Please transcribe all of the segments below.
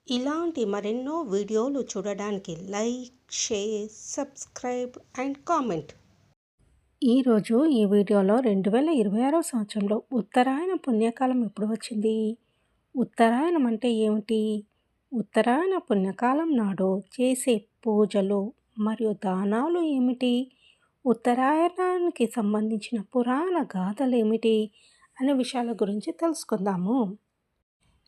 ఇలాంటి మరెన్నో వీడియోలు చూడడానికి like, share, subscribe and comment. ఈరోజు ఈ వీడియోలో 2026 సంవత్సరంలో ఉత్తరాయణ పుణ్యకాలం ఎప్పుడు వచ్చింది? ఉత్తరాయణం అంటే ఏమిటి? ఉత్తరాయణ పుణ్యకాలం నాడు చేసే పూజలు మరియు దానాలు ఏమిటి? ఉత్తరాయణానికి సంబంధించిన పురాణ గాథలు ఏమిటి? అనే విషయాల గురించి తెలుసుకుందాము.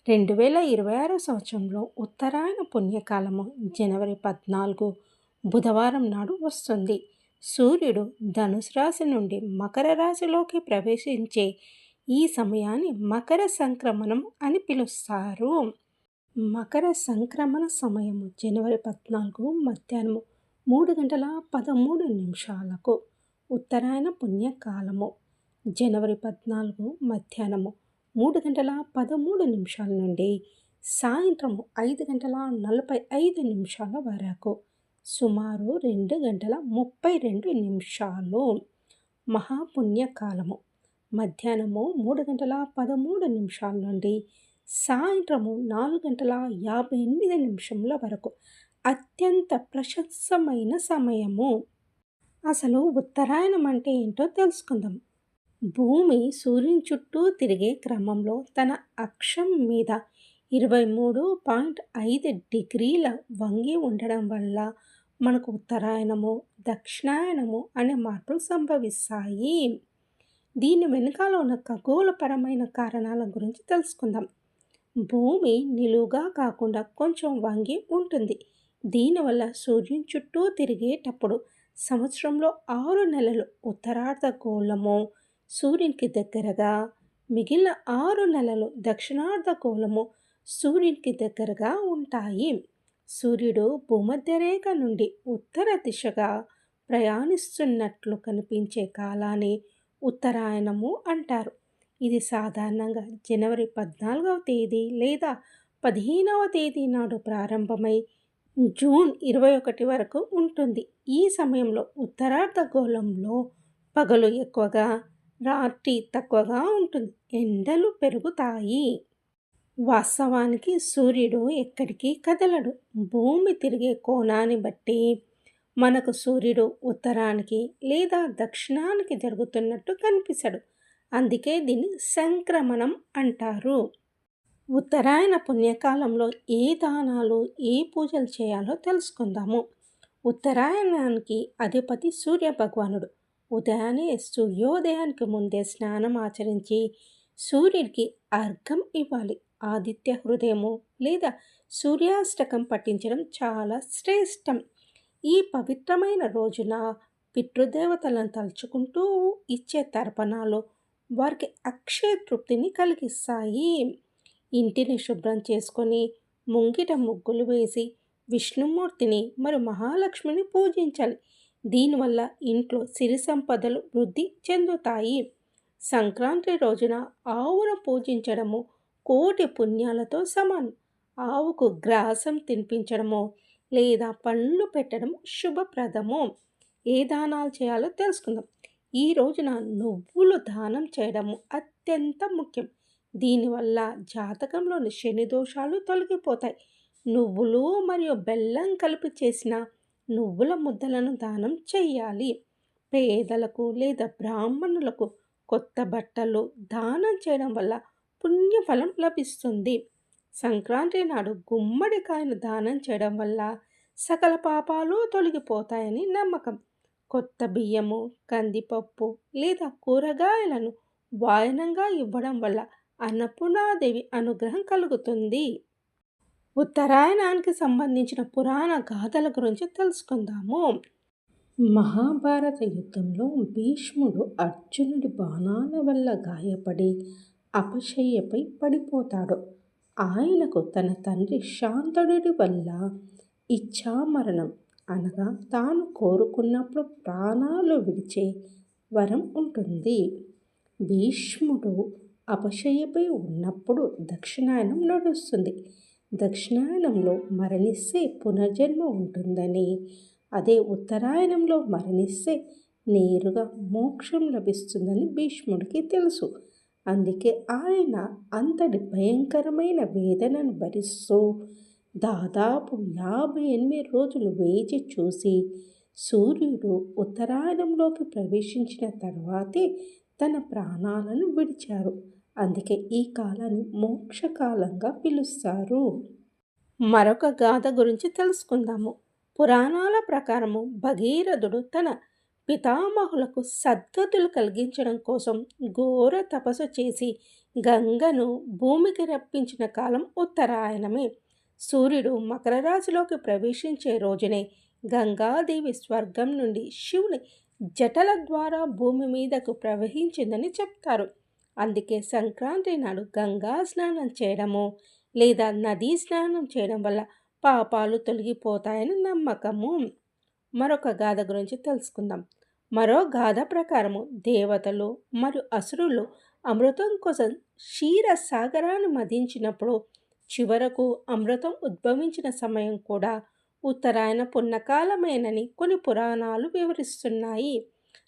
2026 సంవత్సరంలో ఉత్తరాయణ పుణ్యకాలము జనవరి 14 బుధవారం నాడు వస్తుంది. సూర్యుడు ధనుసు రాశి నుండి మకర రాశిలోకి ప్రవేశించే ఈ సమయాన్ని మకర సంక్రమణం అని పిలుస్తారు. మకర సంక్రమణ సమయము జనవరి 14 మధ్యాహ్నం 3:13 ఉత్తరాయణ పుణ్యకాలము జనవరి 14 మధ్యాహ్నము 3:13 నుండి సాయంత్రం 5:45 వరకు సుమారు 2:32 మహాపుణ్యకాలము మధ్యాహ్నము 3:13 నుండి సాయంత్రము 4:58 వరకు అత్యంత ప్రశస్తమైన సమయము. అసలు ఉత్తరాయణం అంటే ఏంటో తెలుసుకుందాం. భూమి సూర్యుని చుట్టూ తిరిగే క్రమంలో తన అక్షం మీద 23.5 డిగ్రీల వంగి ఉండడం వల్ల మనకు ఉత్తరాయణము, దక్షిణాయనము అనే మార్పులు సంభవిస్తాయి. దీని వెనుకాల ఉన్న ఖగోళపరమైన కారణాల గురించి తెలుసుకుందాం. భూమి నిలువుగా కాకుండా కొంచెం వంగి ఉంటుంది. దీనివల్ల సూర్యుని చుట్టూ తిరిగేటప్పుడు సంవత్సరంలో 6 నెలలు ఉత్తరార్ధగోళము సూర్యునికి దగ్గరగా, మిగిలిన 6 నెలలు దక్షిణార్ధగోళము సూర్యునికి దగ్గరగా ఉంటాయి. సూర్యుడు భూమధ్య రేఖ నుండి ఉత్తర దిశగా ప్రయాణిస్తున్నట్లు కనిపించే కాలాన్ని ఉత్తరాయణము అంటారు. ఇది సాధారణంగా జనవరి 14వ తేదీ లేదా 15వ తేదీ నాడు ప్రారంభమై జూన్ 21 వరకు ఉంటుంది. ఈ సమయంలో ఉత్తరార్ధగోళంలో పగలు ఎక్కువగా, రాత్రి తక్కువగా ఉంటుంది. ఎండలు పెరుగుతాయి. వాస్తవానికి సూర్యుడు ఎక్కడికి కదలడు. భూమి తిరిగే కోణాన్ని బట్టి మనకు సూర్యుడు ఉత్తరానికి లేదా దక్షిణానికి జరుగుతున్నట్టు కనిపిస్తాడు. అందుకే దీన్ని సంక్రమణం అంటారు. ఉత్తరాయణ పుణ్యకాలంలో ఏ దానాలు, ఏ పూజలు చేయాలో తెలుసుకుందాము. ఉత్తరాయణానికి అధిపతి సూర్య భగవానుడు. ఉదయాన్నే సూర్యోదయానికి ముందే స్నానం ఆచరించి సూర్యుడికి అర్ఘ్యం ఇవ్వాలి. ఆదిత్య హృదయము లేదా సూర్యాష్టకం పఠించడం చాలా శ్రేష్టం. ఈ పవిత్రమైన రోజున పితృదేవతలను తలుచుకుంటూ ఇచ్చే తర్పణాలు వారికి అక్షయ తృప్తిని కలిగిస్తాయి. ఇంటిని శుభ్రం చేసుకొని ముంగిట ముగ్గులు వేసి విష్ణుమూర్తిని మరియు మహాలక్ష్మిని పూజించాలి. దీనివల్ల ఇంట్లో సిరి సంపదలు వృద్ధి చెందుతాయి. సంక్రాంతి రోజున ఆవును పూజించడము కోటి పుణ్యాలతో సమానం. ఆవుకు గ్రాసం తినిపించడము లేదా పండ్లు పెట్టడం శుభప్రదము. ఏ దానాలు చేయాలో తెలుసుకుందాం. ఈ రోజున నువ్వులు దానం చేయడము అత్యంత ముఖ్యం. దీనివల్ల జాతకంలోని శని దోషాలు తొలగిపోతాయి. నువ్వులు మరియు బెల్లం కలిపి చేసిన నువ్వుల ముద్దలను దానం చేయాలి. పేదలకు లేదా బ్రాహ్మణులకు కొత్త బట్టలు దానం చేయడం వల్ల పుణ్యఫలం లభిస్తుంది. సంక్రాంతి నాడు గుమ్మడికాయను దానం చేయడం వల్ల సకల పాపాలు తొలగిపోతాయని నమ్మకం. కొత్త బియ్యము, కందిపప్పు లేదా కూరగాయలను వాయనంగా ఇవ్వడం వల్ల అన్నపూర్ణాదేవి అనుగ్రహం కలుగుతుంది. ఉత్తరాయణానికి సంబంధించిన పురాణ గాథల గురించి తెలుసుకుందాము. మహాభారత యుద్ధంలో భీష్ముడు అర్జునుడి బాణాల వల్ల గాయపడి అపశయ్యపై పడిపోతాడు. ఆయనకు తన తండ్రి శాంతనుడి వల్ల ఇచ్ఛామరణం అనగా తాను కోరుకున్నప్పుడు ప్రాణాలు విడిచే వరం ఉంటుంది. భీష్ముడు అపశయ్యపై ఉన్నప్పుడు దక్షిణాయనం నడుస్తుంది. దక్షిణాయనంలో మరణిస్తే పునర్జన్మ ఉంటుందని, అదే ఉత్తరాయణంలో మరణిస్తే నేరుగా మోక్షం లభిస్తుందని భీష్ముడికి తెలుసు. అందుకే ఆయన అంతటి భయంకరమైన వేదనను భరిస్తూ దాదాపు 58 రోజులు వేచి చూసి సూర్యుడు ఉత్తరాయణంలోకి ప్రవేశించిన తర్వాతే తన ప్రాణాలను విడిచారు. అందుకే ఈ కాలాన్ని మోక్షకాలంగా పిలుస్తారు. మరొక గాథ గురించి తెలుసుకుందాము. పురాణాల ప్రకారము భగీరథుడు తన పితామహులకు సద్గతులు కలిగించడం కోసం ఘోర తపస్సు చేసి గంగను భూమికి రప్పించిన కాలం ఉత్తరాయణమే. సూర్యుడు మకర రాశిలోకి ప్రవేశించే రోజునే గంగాదేవి స్వర్గం నుండి శివుని జటల ద్వారా భూమి మీదకు ప్రవహించిందని చెప్తారు. అందుకే సంక్రాంతి నాడు గంగా స్నానం చేయడము లేదా నదీ స్నానం చేయడం వల్ల పాపాలు తొలగిపోతాయని నమ్మకము. మరొక గాథ గురించి తెలుసుకుందాం. మరో గాథ ప్రకారము దేవతలు మరియు అసురులు అమృతం కోసం క్షీర సాగరాన్ని మదించినప్పుడు చివరకు అమృతం ఉద్భవించిన సమయం కూడా ఉత్తరాయణ పుణ్యకాలమేనని కొన్ని పురాణాలు వివరిస్తున్నాయి.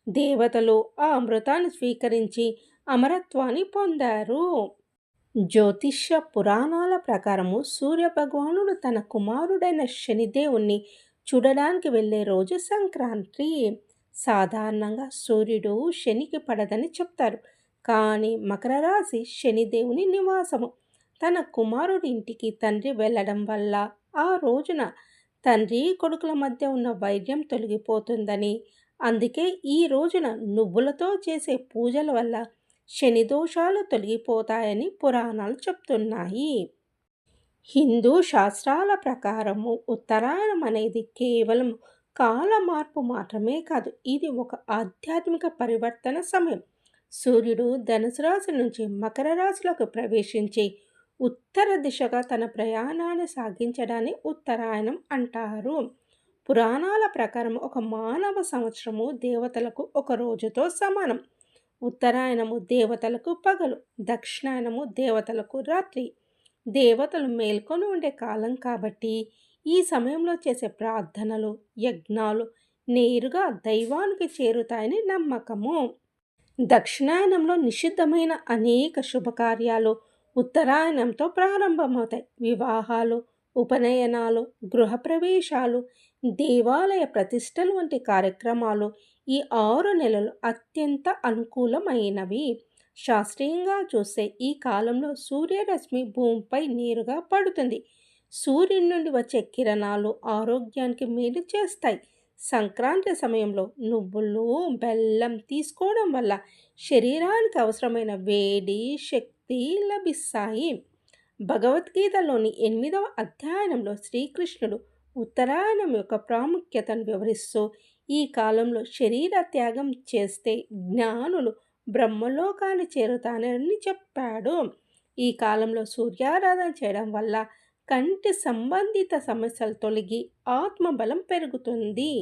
దేవతలు ఆ అమృతాన్ని స్వీకరించి అమరత్వాన్ని పొందారు. జ్యోతిష్య పురాణాల ప్రకారము సూర్య భగవానుడు తన కుమారుడైన శనిదేవుణ్ణి చూడడానికి వెళ్ళే రోజు సంక్రాంతి. సాధారణంగా సూర్యుడు శనికి పడదని చెప్తారు, కానీ మకర రాశి శనిదేవుని నివాసము. తన కుమారుడి ఇంటికి తండ్రి వెళ్ళడం వల్ల ఆ రోజున తండ్రి కొడుకుల మధ్య ఉన్న వైద్యం తొలగిపోతుందని, అందుకే ఈ రోజున నువ్వులతో చేసే పూజల వల్ల శని దోషాలు తొలగిపోతాయని పురాణాలు చెప్తున్నాయి. హిందూ శాస్త్రాల ప్రకారము ఉత్తరాయణం అనేది కేవలం కాల మార్పు మాత్రమే కాదు, ఇది ఒక ఆధ్యాత్మిక పరివర్తన సమయం. సూర్యుడు ధనుసు రాశి నుంచి మకర రాశిలోకి ప్రవేశించి ఉత్తర దిశగా తన ప్రయాణాన్ని సాగించడాన్ని ఉత్తరాయణం అంటారు. పురాణాల ప్రకారం ఒక మానవ సంవత్సరము దేవతలకు ఒక రోజుతో సమానం. ఉత్తరాయణము దేవతలకు పగలు, దక్షిణాయనము దేవతలకు రాత్రి. దేవతలు మేల్కొని ఉండే కాలం కాబట్టి ఈ సమయంలో చేసే ప్రార్థనలు, యజ్ఞాలు నేరుగా దైవానికి చేరుతాయని నమ్మకము. దక్షిణాయనంలో నిషిద్ధమైన అనేక శుభకార్యాలు ఉత్తరాయణంతో ప్రారంభమవుతాయి. వివాహాలు, ఉపనయనాలు, గృహప్రవేశాలు, దేవాలయ ప్రతిష్టలు వంటి కార్యక్రమాలు ఈ 6 నెలలు అత్యంత అనుకూలమైనవి. శాస్త్రీయంగా చూస్తే ఈ కాలంలో సూర్యరశ్మి భూమిపై నేరుగా పడుతుంది. సూర్యుని నుండి వచ్చే కిరణాలు ఆరోగ్యానికి మేలు చేస్తాయి. సంక్రాంతి సమయంలో నువ్వులు, బెల్లం తీసుకోవడం వల్ల శరీరానికి అవసరమైన వేడి, శక్తి లభిస్తాయి. భగవద్గీతలోని 8వ అధ్యాయంలో శ్రీకృష్ణుడు ఉత్తరాయణం యొక్క ప్రాముఖ్యతను వివరిస్తూ ఈ కాలంలో శరీర త్యాగం చేస్తే జ్ఞానులు బ్రహ్మలోకాన్ని చేరుతానని చెప్పాడు. ఈ కాలంలో సూర్యారాధన చేయడం వల్ల కంటి సంబంధిత సమస్యలు తొలగి ఆత్మబలం పెరుగుతుంది.